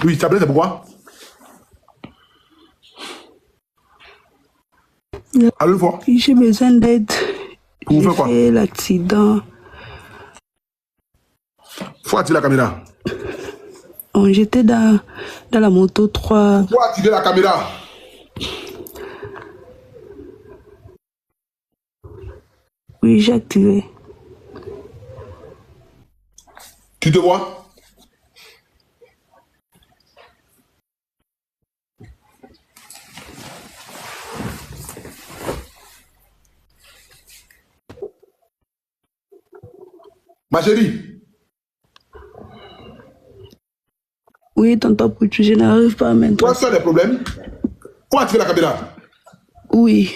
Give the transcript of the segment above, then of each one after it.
Oui, tu as appelé, c'est pourquoi? Allô, une fois. J'ai besoin d'aide. Pour J'ai faire quoi? fait l'accident. Faut activer la caméra. J'étais dans la moto 3. Faut activer la caméra. Oui, j'ai activé. Tu te vois? Ma chérie. Oui, tonton Poutou, je n'arrive pas à Tu m'intéresser. as fait des problèmes? Faut activer la caméra. Oui.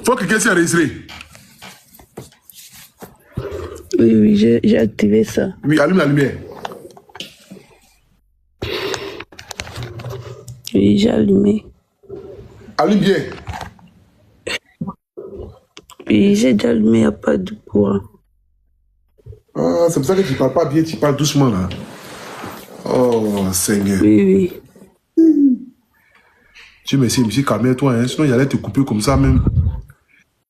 Faut que quelqu'un soit enregistré. Oui, j'ai activé ça. Oui, allume la lumière. Oui, j'ai allumé. Allume bien. Oui, j'ai déjà allumé, il n'y a pas de courant. Ah, c'est pour ça que tu ne parles pas bien, tu parles doucement là. Oh, Seigneur. Oui. Tu me dis, calme-toi, hein, sinon il allait te couper comme ça même.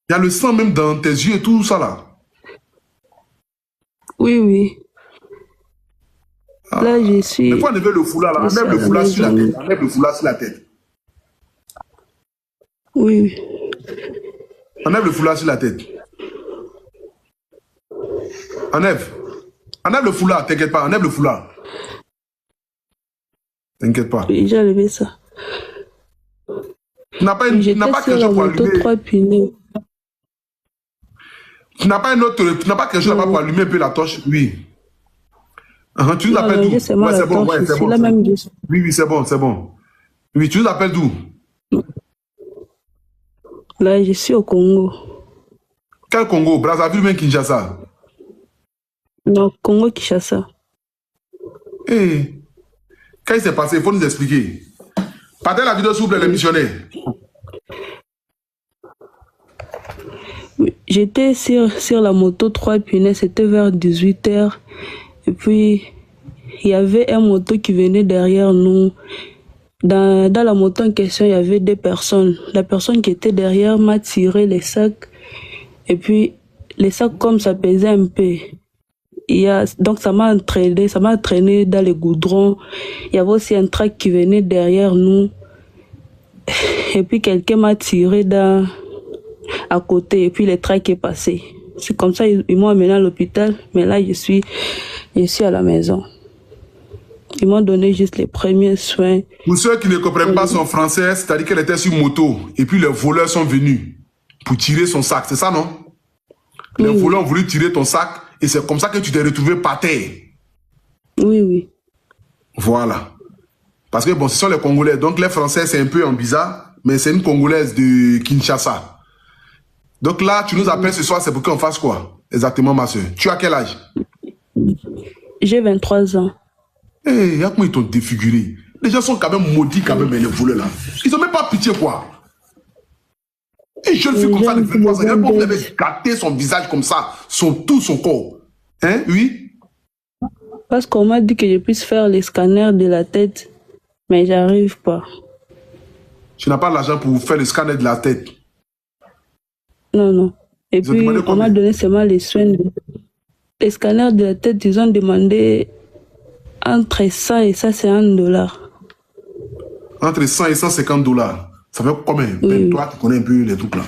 Il y a le sang même dans tes yeux et tout ça là. Oui. Là, je suis. Il faut enlever le foulard là. Enlève le foulard sur la tête. Enlève le foulard sur la tête. Oui. Enlève le foulard sur la tête. Enlève. Enlève le foulard, t'inquiète pas. Enlève le foulard. T'inquiète pas. Oui, j'ai enlevé ça. Tu n'as pas, J'étais quelque chose pour allumer. 3 pneus. Tu n'as pas quelque chose là-bas pour allumer un peu la torche. Oui. Tu nous appelles d'où? Ouais, c'est bon. Oui, c'est bon. Oui, tu nous appelles d'où? Là, je suis au Congo. Quel Congo? Brazzaville ou bien Kinshasa? Non, Congo-Kinshasa. Hey. Qu'est-ce qui s'est passé? Il faut nous expliquer. Partez la vidéo s'il vous plaît, les missionnaires. Oui, j'étais sur la moto 3 pneus, c'était vers 18h. Et puis, il y avait un moto qui venait derrière nous. Dans la moto en question, il y avait 2 personnes. La personne qui était derrière m'a tiré les sacs. Et puis, les sacs, comme ça pesait un peu. Donc, ça m'a entraîné dans les goudrons. Il y avait aussi un track qui venait derrière nous. Et puis, quelqu'un m'a tiré à côté. Et puis, le track est passé. C'est comme ça, ils m'ont amené à l'hôpital. Mais là, je suis à la maison. Ils m'ont donné juste les premiers soins. Pour ceux qui ne comprennent pas son français, c'est-à-dire qu'elle était sur moto et puis les voleurs sont venus pour tirer son sac, c'est ça, non? Les voleurs ont voulu tirer ton sac et c'est comme ça que tu t'es retrouvé par terre. Oui. Voilà. Parce que bon, ce sont les Congolais. Donc les Français, c'est un peu en bizarre, mais c'est une Congolaise de Kinshasa. Donc là, tu nous appelles ce soir, c'est pour qu'on fasse quoi? Exactement, ma soeur. Tu as quel âge? J'ai 23 ans. Eh, comment ils t'ont défiguré? Les gens sont quand même maudits, quand même, les voleurs là. Ils n'ont même pas pitié, quoi. Une jeune fille comme ça de 23 ans, vous avez gâté son visage comme ça, tout son corps. Hein, oui? Parce qu'on m'a dit que je puisse faire les scanners de la tête, mais j'arrive pas. Tu n'as pas l'argent pour faire le scanner de la tête? Non. Et puis, on m'a donné seulement les soins. Les scanners de la tête, ils ont demandé entre 100 et ça, c'est $1. Entre 100 et 150 $. Ça fait combien? Oui. Toi, tu connais un peu les trucs là.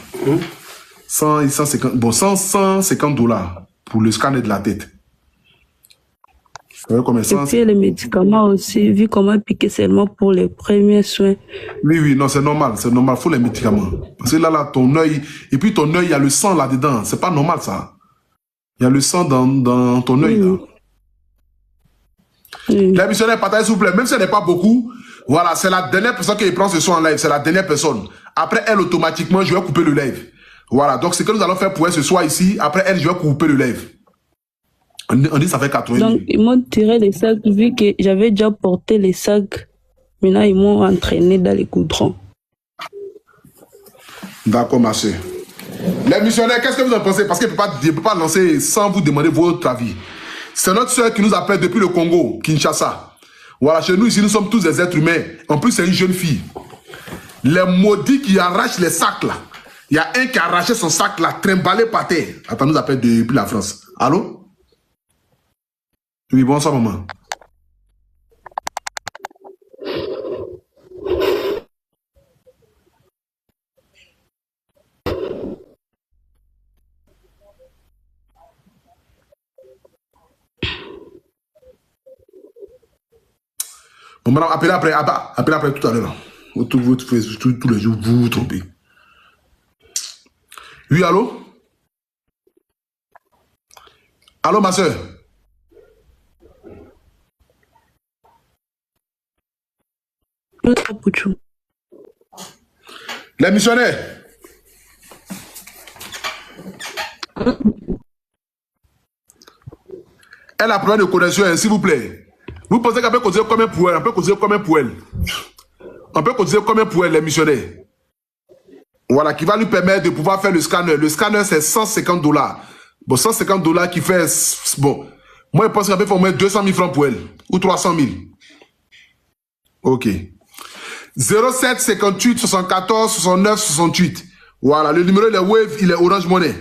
100 et 150. Bon, 150 $ pour le scanner de la tête. Ça fait combien? Et puis les médicaments aussi, vu qu'on m'a piqué seulement pour les premiers soins. Oui, non, c'est normal. Il faut les médicaments. Parce que là, ton œil, et puis ton œil, il y a le sang là-dedans. C'est pas normal ça. Il y a le sang dans ton œil là. Les missionnaires, partagez s'il vous plaît, même si ce n'est pas beaucoup, voilà, c'est la dernière personne qui prend ce son en live, c'est la dernière personne. Après elle, automatiquement, je vais couper le live. Voilà, donc ce que nous allons faire pour elle ce soir ici, après elle, je vais couper le live. On dit ça fait 80 Donc, ils m'ont tiré les sacs, vu que j'avais déjà porté les sacs. Maintenant, ils m'ont entraîné dans les goudrons. D'accord, ma soeur. Les missionnaires, qu'est-ce que vous en pensez? Parce qu'il ne peut pas lancer sans vous demander votre avis. C'est notre soeur qui nous appelle depuis le Congo, Kinshasa. Voilà, chez nous ici, nous sommes tous des êtres humains. En plus, c'est une jeune fille. Les maudits qui arrachent les sacs là. Il y a un qui a arraché son sac là, trimballé par terre. Attends, nous appelle depuis la France. Allô? Oui, bonsoir maman. Bon, madame, appelez après tout à l'heure. Tous les jours, vous vous trompez. Oui, allô? Allô, ma soeur? Les missionnaires. Elle a problème de connexion, s'il vous plaît. Vous pensez qu'on peut causer comme un pour elle? On peut causer comme un pour elle. On peut causer comme un pour elle, les missionnaires. Voilà, qui va lui permettre de pouvoir faire le scanner. Le scanner, c'est 150 $. Bon, 150 $ qui fait... Bon, moi, je pense qu'on peut faire au moins 200 000 francs pour elle. Ou 300 000. Ok. 07 58 74 69 68. Voilà, le numéro de Wave, il est Orange Money.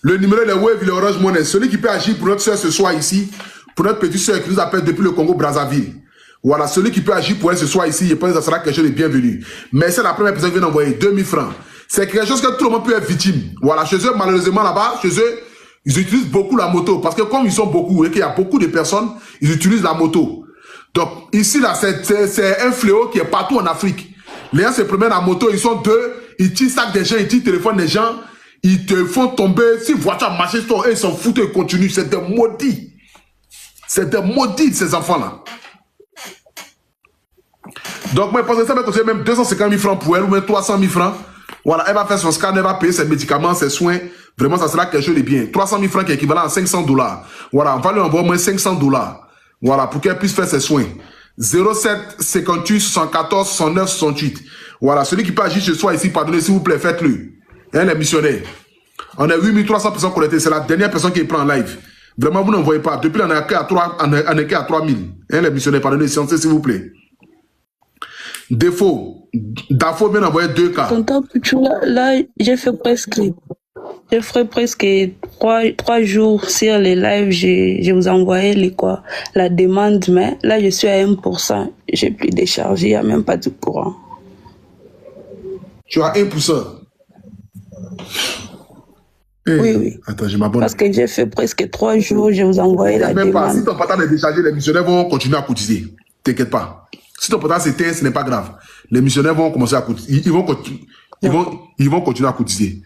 Le numéro de Wave, il est Orange Money. Celui qui peut agir pour notre soeur ce soir ici, pour notre petite soeur qui nous appelle depuis le Congo-Brazzaville. Voilà, celui qui peut agir pour elle ce soir ici, je pense que ça sera quelque chose de bienvenu. Mais c'est la première personne qui vient d'envoyer 2000 francs. C'est quelque chose que tout le monde peut être victime. Voilà, chez eux, malheureusement, là-bas, chez eux, ils utilisent beaucoup la moto. Parce que comme ils sont beaucoup et qu'il y a beaucoup de personnes, ils utilisent la moto. Donc, ici, là, c'est un fléau qui est partout en Afrique. Les gens se promènent en moto, ils sont deux, ils tirent sac des gens, ils tirent téléphone des gens, ils te font tomber. Si voiture marche, ils s'en foutent, ils continuent. C'est des maudits. C'est des maudits, ces enfants-là. Donc, moi, je pense que ça va coûter même 250 000 francs pour elle, ou même 300 000 francs. Voilà, elle va faire son scan, elle va payer ses médicaments, ses soins. Vraiment, ça sera quelque chose de bien. 300 000 francs qui est équivalent à 500 $. Voilà, on va lui envoyer au moins 500 $. Voilà, pour qu'elle puisse faire ses soins. 07 58 74 69 68. Voilà, celui qui peut agir ce soir ici, pardonnez, s'il vous plaît, faites-le. Hein, les missionnaires. On a 8300 personnes connectées. C'est la dernière personne qui prend en live. Vraiment, vous n'envoyez pas. Depuis, on est qu'à 3000. Hein, les missionnaires, pardonnez, s'il vous plaît. Défaut. Dafo vient d'envoyer 2 cas. Tonton Puchou, là j'ai fait presque 3 jours sur les lives. Je vous ai envoyé la demande, mais là je suis à 1%. J'ai plus déchargé, il n'y a même pas de courant. Tu as 1%? Hey, oui. Attends, je m'abonne. Parce que j'ai fait presque 3 jours, je vous ai envoyé la demande. Pas. Si ton portable est déchargé, les missionnaires vont continuer à cotiser. T'inquiète pas. Si ton portable s'éteint, ce n'est pas grave. Les missionnaires vont commencer à cotiser. Ils vont continuer à cotiser.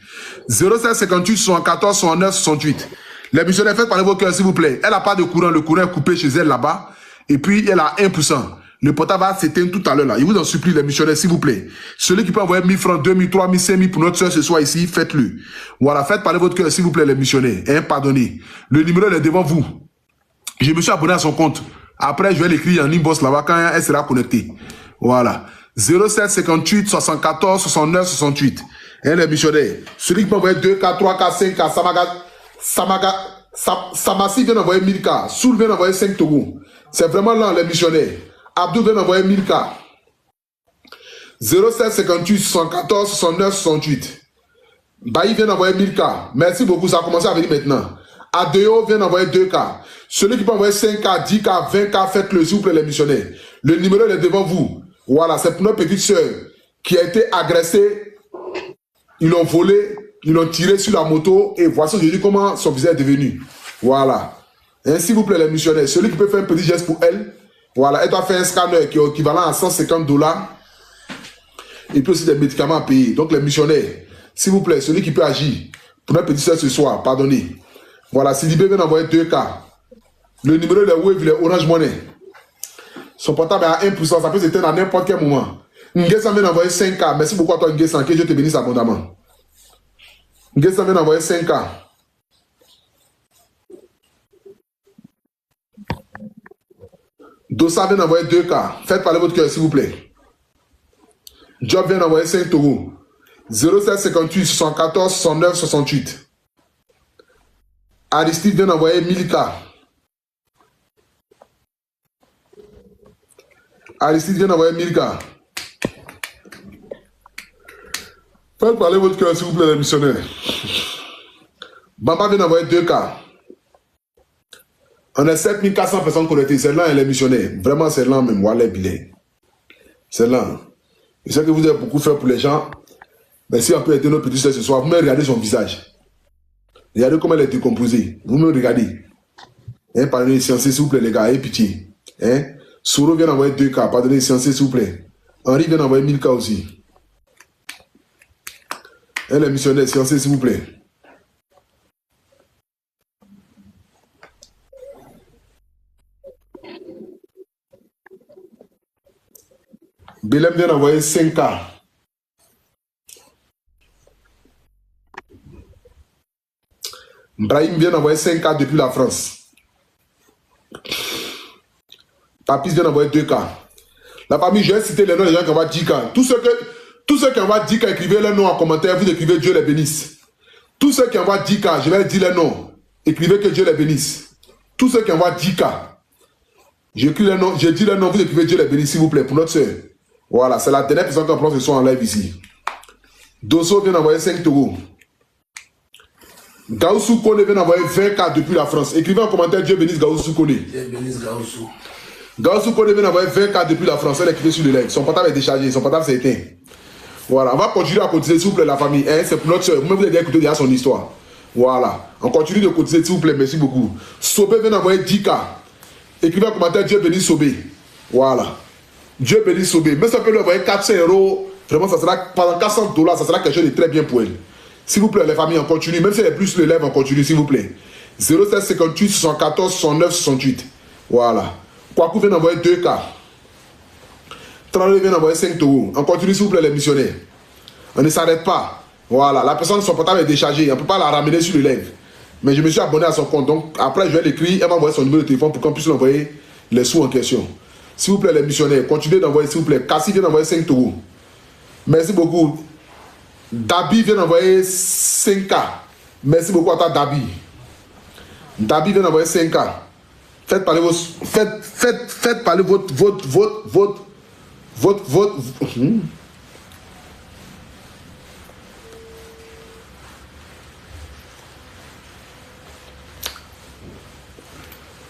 07 58 74 69 68. Les missionnaires, faites parler vos cœurs, s'il vous plaît. Elle n'a pas de courant. Le courant est coupé chez elle là-bas. Et puis, elle a 1%. Le portable va s'éteindre tout à l'heure là. Il vous en supplie, les missionnaires, s'il vous plaît. Celui qui peut envoyer 1000 francs, 2000, 3000, 5000 pour notre soeur ce soir ici, faites-le. Voilà, faites parler votre cœur, s'il vous plaît, les missionnaires. Hein, pardonnez. Le numéro est devant vous. Je me suis abonné à son compte. Après, je vais l'écrire en inbox là-bas quand elle sera connectée. Voilà. 07 58 74 69 68. Hein, les missionnaires. Celui qui peut envoyer 2K, 3K, 5K, Samassi vient d'envoyer 1000K. Soul vient d'envoyer 5 Togo. C'est vraiment là, les missionnaires. Abdou vient d'envoyer 1000K. 07 58 74 69 68. Baï vient d'envoyer 1000K. Merci beaucoup, ça a commencé à venir maintenant. Adeo vient d'envoyer 2K. Celui qui peut envoyer 5K, 10K, 20K, faites-le, s'il vous plaît, les missionnaires. Le numéro est devant vous. Voilà, c'est pour notre petite soeur qui a été agressée. Ils l'ont volé, ils l'ont tiré sur la moto et voici aujourd'hui comment son visage est devenu. Voilà. Et s'il vous plaît, les missionnaires, celui qui peut faire un petit geste pour elle, voilà, elle doit faire un scanner qui est équivalent à 150 $. Et puis aussi des médicaments à payer. Donc, les missionnaires, s'il vous plaît, celui qui peut agir pour notre petite soeur ce soir, pardonnez. Voilà, Sidibé vient d'envoyer 2K. Le numéro de Wave, il est Orange Money. Son portable est à 1%, ça peut s'éteindre à n'importe quel moment. Nguessan vient d'envoyer 5K. Merci beaucoup à toi, Nguessan, que Dieu te bénisse abondamment. Nguessan vient d'envoyer 5K. Dossa vient d'envoyer 2K. Faites parler votre cœur, s'il vous plaît. Job vient d'envoyer 5 euros. 0758 74 69 68. Aristide vient d'envoyer 1000K. Aristide vient d'envoyer 1000K. Faites parler votre cœur, s'il vous plaît, les missionnaires. Bamba vient d'envoyer 2K. On a 7400 personnes connectées. C'est lent, les missionnaires. Vraiment, c'est lent, même. Voilà, billet. C'est lent. Je sais que vous avez beaucoup fait pour les gens. Mais si on peut aider notre petit soeur ce soir, vous me regardez son visage. Regardez comment elle est décomposée. Vous me regardez. Hein, pardonnez les scienciers, s'il vous plaît, les gars. Ayez pitié. Hein? Souro vient d'envoyer 2K. Pardonnez les scienciers, s'il vous plaît. Henri vient d'envoyer 1000K aussi. Elle est missionnaire, sciencier, s'il vous plaît. Belém vient d'envoyer 5K. Brahim vient d'envoyer 5K depuis la France. Papis vient d'envoyer 2K. La famille, je vais citer les noms des gens qui envoient 10K. Tous ceux qui envoient 10K, écrivez leur nom en commentaire. Vous écrivez Dieu les bénisse. Tous ceux qui envoient 10K, je vais dire les noms. Écrivez que Dieu les bénisse. Tous ceux qui envoient 10K, j'écris les noms, je dis les noms, vous écrivez Dieu les bénisse, s'il vous plaît, pour notre soeur. Voilà, c'est la dernière personne qui prend ce soir en live ici. Dosso vient d'envoyer 5 euros. Gaoussou Kone vient d'envoyer 20K depuis la France. Écrivez en commentaire Dieu bénisse Gaoussou Kone. Dieu bénisse Gaoussou. Gaoussou Kone vient d'envoyer 20K depuis la France. Elle est écrivée sur le live. Son portable est déchargé, son portable s'est éteint. Voilà, on va continuer à cotiser, s'il vous plaît, la famille. Hein, c'est pour notre soeur. Vous-même, vous avez écouté déjà son histoire. Voilà, on continue de cotiser, s'il vous plaît. Merci beaucoup. Sobé vient d'envoyer 10K. Écrivez en commentaire Dieu bénisse Sobé. Voilà. Dieu bénisse Sobé. Mais ça peut lui envoyer 400 euros. Vraiment, ça sera pendant $400, ça sera quelque chose de très bien pour elle. S'il vous plaît, les familles, on continue. Même si elle est plus le lève, on continue, s'il vous plaît. 0758 74 69 68. Voilà. Kwaku vient d'envoyer 2K. 32 vient d'envoyer 5 euros. On continue, s'il vous plaît, les missionnaires. On ne s'arrête pas. Voilà. La personne, son portable est déchargé. On ne peut pas la ramener sur le live. Mais je me suis abonné à son compte. Donc, après, je vais l'écrire. Elle va envoyer son numéro de téléphone pour qu'on puisse lui envoyer les sous en question. S'il vous plaît, les missionnaires, continuez d'envoyer, s'il vous plaît. Cassie vient d'envoyer 5 euros. Merci beaucoup. Dabi vient d'envoyer 5K. Merci beaucoup à ta Dabi. Dabi vient d'envoyer 5K. Faites parler votre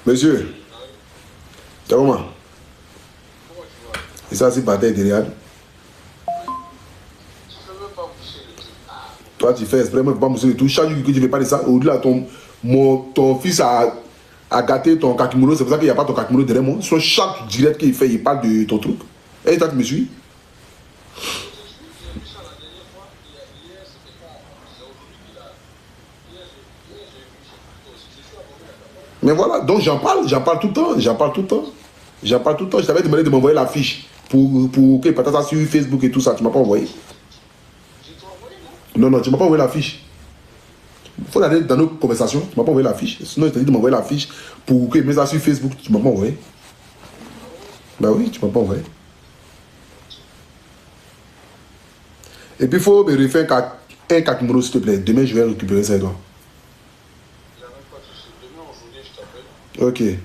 Monsieur, c'est comment? Et ça, c'est pas tête derrière. Toi, tu fais exprès, moi, je ne peux pas mousser le tout. Chaque jour que tu ne fais pas de ça, au-delà, ton fils a gâté ton kakimono. C'est pour ça qu'il n'y a pas ton kakimono derrière moi. Sur chaque direct qu'il fait, il parle de ton truc. Et toi, tu me suis? Mais voilà, donc j'en parle tout le temps. Je t'avais demandé de m'envoyer la fiche pour que tu partages ça sur Facebook et tout ça. Tu ne m'as pas envoyé. Non, tu ne m'as pas envoyé la fiche. Il faut aller dans nos conversations. Tu ne m'as pas envoyé la fiche. Sinon, je t'ai dit de m'envoyer la fiche pour que je mette ça sur Facebook. Tu ne m'as pas envoyé. Ben oui, tu ne m'as pas envoyé. Et puis, il faut me refaire un kakimono, s'il te plaît. Demain, je vais récupérer ça et toi. Ok. Il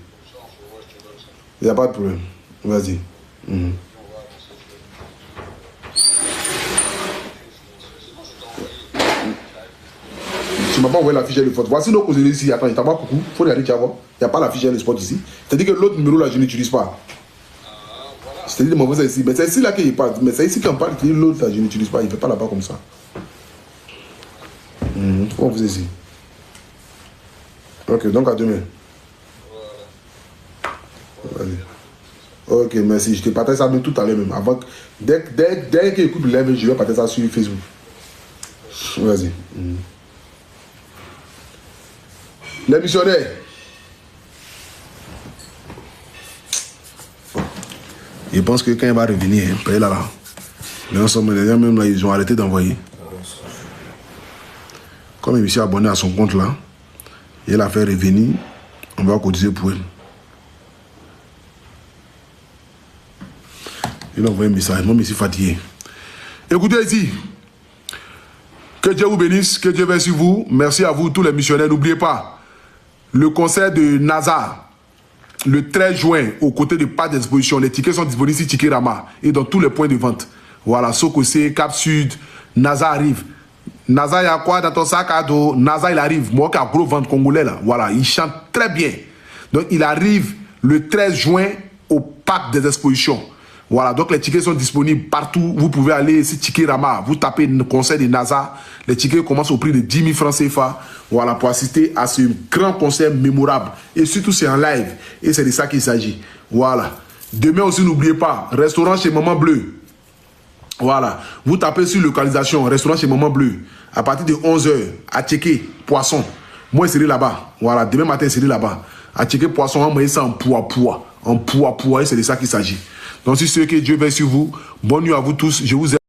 n'y a pas de problème. Vas-y. Tu m'as pas envoyé la fiche de sport. Voici nos causes ici. Attends, je t'envoie coucou. Il faut regarder, tu vas voir. Il n'y a pas la fiche de sport ici. C'est-à-dire que l'autre numéro là, je n'utilise pas. Je t'ai dit de m'envoyer ça ici. Mais c'est ici là qu'il parle. Mais c'est ici qu'on parle. L'autre là, je n'utilise pas. Il ne fait pas là-bas comme ça. On vous ici. Ok, donc à demain. Allez. Ok, merci. Je te partage ça même tout à l'heure même. Avant, dès qu'il écoute le live, je vais partager ça sur Facebook. Vas-y. Les missionnaires. Je pense que quand il va revenir, il là. Mais ensemble, les gens même là, ils ont arrêté d'envoyer. Comme il me suis abonné à son compte là, il a fait revenir, on va cotiser pour elle. Il a envoyé un message, moi je suis fatigué. Écoutez ici, Que Dieu vous bénisse, que Dieu veille sur vous. Merci à vous, tous les missionnaires. N'oubliez pas, le concert de NASA, le 13 juin, aux côtés de Parc d'Exposition. Les tickets sont disponibles sur Ticket Rama et dans tous les points de vente. Voilà, Sokosé, Cap Sud, NASA arrive. NASA, il y a quoi dans ton sac à dos? NASA, il arrive. Moi qui a gros ventre congolais là. Voilà, il chante très bien. Donc, il arrive le 13 juin au Parc des Expositions. Voilà, donc les tickets sont disponibles partout. Vous pouvez aller sur Ticket Rama, vous tapez le concert de NASA. Les tickets commencent au prix de 10 000 francs CFA. Voilà, pour assister à ce grand concert mémorable. Et surtout, c'est en live. Et c'est de ça qu'il s'agit. Voilà. Demain aussi, n'oubliez pas, restaurant chez Maman Bleu. Voilà. Vous tapez sur localisation, restaurant chez Maman Bleu. À partir de 11h, à checker poisson. Moi, je serai là-bas. Voilà, demain matin, je serai là-bas. À checker poisson, on va ça en poids. En poids. Et c'est de ça qu'il s'agit. Donc, si c'est que Dieu veille sur vous, bonne nuit à vous tous. Je vous aime.